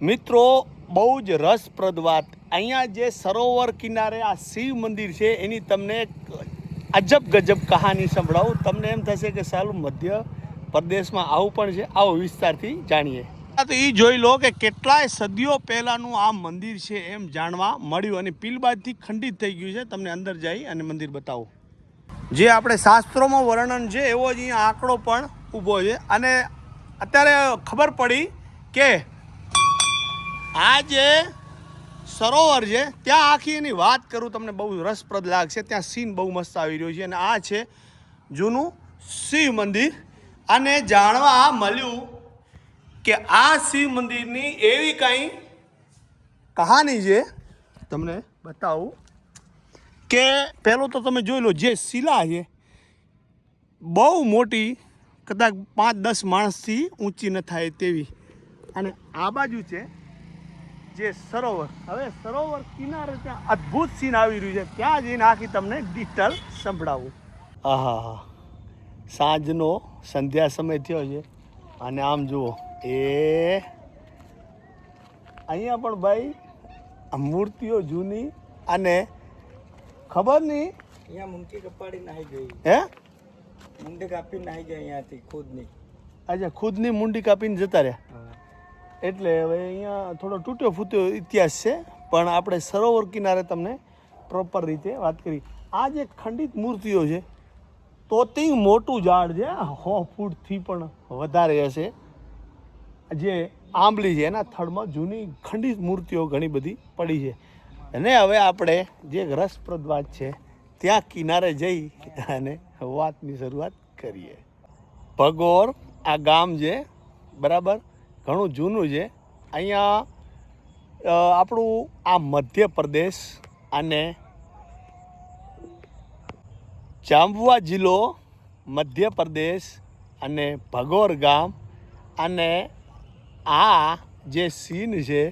મિત્રો બહુ જ રસપ્રદ વાત, અહીંયા જે સરોવર કિનારે આ શિવ મંદિર છે એની તમને એક અજબ ગજબ કહાની સંભળાવું. તમને એમ થશે કે સાલું મધ્ય પ્રદેશમાં આવું પણ છે. આવો વિસ્તારથી જાણીએ. તો એ જોઈ લો કે કેટલાય સદીઓ પહેલાંનું આ મંદિર છે એમ જાણવા મળ્યું, અને પીલબાજથી ખંડિત થઈ ગયું છે. તમને અંદર જઈ અને મંદિર બતાવો. જે આપણે શાસ્ત્રોમાં વર્ણન છે એવો જ અહીંયા આંકડો પણ ઊભો છે. અને અત્યારે ખબર પડી કે આ જે સરોવર છે ત્યાં આખી એની વાત કરું તમને બહુ રસપ્રદ લાગશે. ત્યાં સીન બહુ મસ્ત આવી રહ્યો છે, અને આ છે જૂનું શિવ મંદિર. અને જાણવા મળ્યું કે આ શિવ મંદિરની એવી કંઈ કહાની છે, તમને બતાવું કે પહેલું તો તમે જોઈ લો, જે શિલા છે બહુ મોટી, કદાચ 5-10 માણસથી ઊંચી ન થાય તેવી. અને આ બાજુ છે જે સરોવર. હવે સરોવર કિનારે ત્યાં અદ્ભુત સીન આવી રહ્યું છે, ત્યાં જઈને આખી તમને ડિટેલ સંભળાવું. આહા, સાંજનો સંધ્યા સમય થયો છે, અને આમ જુઓ એ અહીંયા પણ ભાઈ આ મૂર્તિઓ જૂની, અને ખબર નહીં અહીંયા મુંડી કપાડી નાહી ગઈ. હે મુંડી કાપી નાહી ગઈ અહીંયાથી ખુદની. અચ્છા, ખુદની મુંડી કાપીને જતા રહ્યા. એટલે હવે અહીંયા થોડો તૂટ્યો ફૂટ્યો ઇતિહાસ છે, પણ આપણે સરોવર કિનારે તમને પ્રોપર રીતે વાત કરી. આ જે ખંડિત મૂર્તિઓ છે, તોતિંગ મોટું ઝાડ છે, 100 ફૂટથી પણ વધારે હશે, જે આંબલી છે એના થડમાં જૂની ખંડિત મૂર્તિઓ ઘણી બધી પડી છે. અને હવે આપણે જે રસપ્રદ વાત છે ત્યાં કિનારે જઈ અને વાતની શરૂઆત કરીએ. ભગોર આ ગામ છે, બરાબર, ઘણું જૂનું છે. અહીંયા આપણું આ મધ્યપ્રદેશ અને જાંબુઆ જિલ્લો, મધ્યપ્રદેશ, અને ભગોર ગામ, અને આ જે સીન છે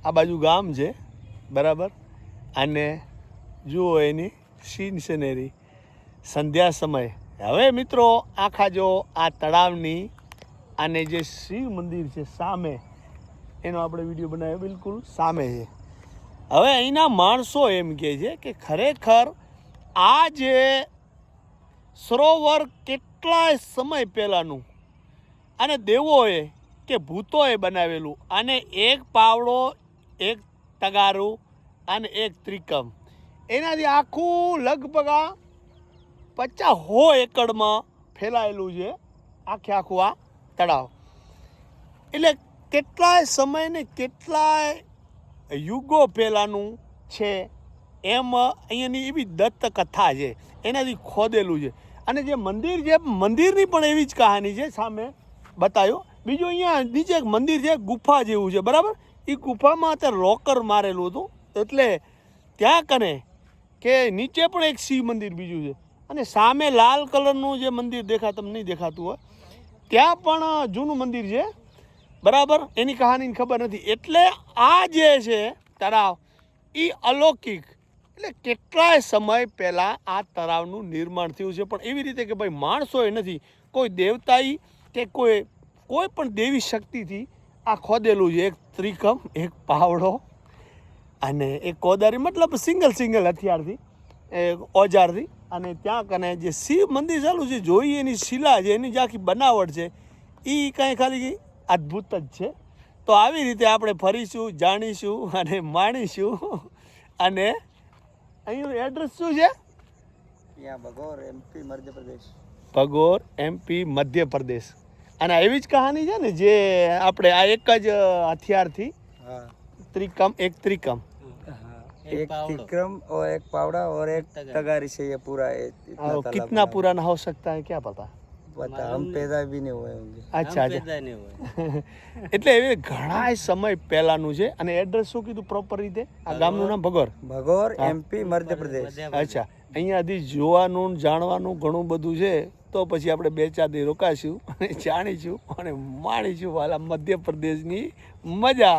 આ બાજુ ગામ છે, બરાબર. અને જુઓ એની સીન સિનેરી સંધ્યા સમય. હવે મિત્રો આખા જો આ તળાવની અને જે શિવ મંદિર છે સામે, એનો આપણે વિડીયો બનાવ્યો, બિલકુલ સામે છે. હવે અહીંના માણસો એમ કહે છે કે ખરેખર આ જે સરોવર કેટલાય સમય પહેલાંનું, અને દેવોએ કે ભૂતોએ બનાવેલું, અને એક પાવડો, એક તગારું અને એક ત્રિકમ, એનાથી આખું લગભગ 50 એકડમાં ફેલાયેલું છે આખું આ તળાવ. એટલે કેટલાય સમય ને કેટલાય યુગો પહેલાંનું છે એમ અહીંયાની એવી દત્ત કથા છે, એનાથી ખોદેલું છે. અને જે મંદિર છે, મંદિરની પણ એવી જ કહાની છે, સામે બતાવ્યો. બીજું અહીંયા નીચે એક મંદિર છે, ગુફા જેવું છે, બરાબર. એ ગુફામાં અત્યારે લોકર મારેલું હતું, એટલે ત્યાં કને કે નીચે પણ એક શિવ મંદિર બીજું છે. અને સામે લાલ કલરનું જે મંદિર તમને નહીં દેખાતું હોય, ત્યાં પણ જૂનું મંદિર છે, બરાબર. એની કહાનીની ખબર નથી. એટલે આ જે છે તળાવ એ અલૌકિક, એટલે કેટલાય સમય પહેલાં આ તળાવનું નિર્માણ થયું છે. પણ એવી રીતે કે ભાઈ માણસોએ નથી, કોઈ દેવતાઈ કે કોઈ પણ દેવી શક્તિથી આ ખોદેલું છે. એક ત્રિકમ, એક પાવડો અને એક કોદારી, મતલબ સિંગલ હથિયારથી, ઓજારથી. અને ત્યાં કને જે શિવ મંદિર ચાલુ છે, જોઈએ એની શિલા છે, એની જે આખી બનાવટ છે એ કાંઈ ખાલી અદ્ભુત જ છે. તો આવી રીતે આપણે ફરીશું, જાણીશું અને માણીશું. અને અહીંનું એડ્રેસ શું છે? ભગોર એમપી મધ્યપ્રદેશ. ભગોર એમપી મધ્યપ્રદેશ. અને એવી જ કહાની છે ને, જે આપણે આ એક જ હથિયારથી, એક ત્રિકમ, एक त्रिक्रम और एक पावड़ा और एक तगारी से ये पूरा कितना पुराना हो सकता है क्या पता? हम पैदा भी नहीं हुए होंगे. અચ્છા. એટલે એવી ઘણા સમય પહેલાનું છે. અને એડ્રેસ શું કીધું પ્રોપર રીતે? આ ગામનું નામ ભગોર. ભગોર એમપી મધ્યપ્રદેશ. અચ્છા, અહીંયા હજી જોવાનું જાણવાનું ઘણું બધું છે. તો પછી આપણે 2-4 દી રોકાશું અને જાણીશું અને માણીશું વાલા મધ્યપ્રદેશની મજા.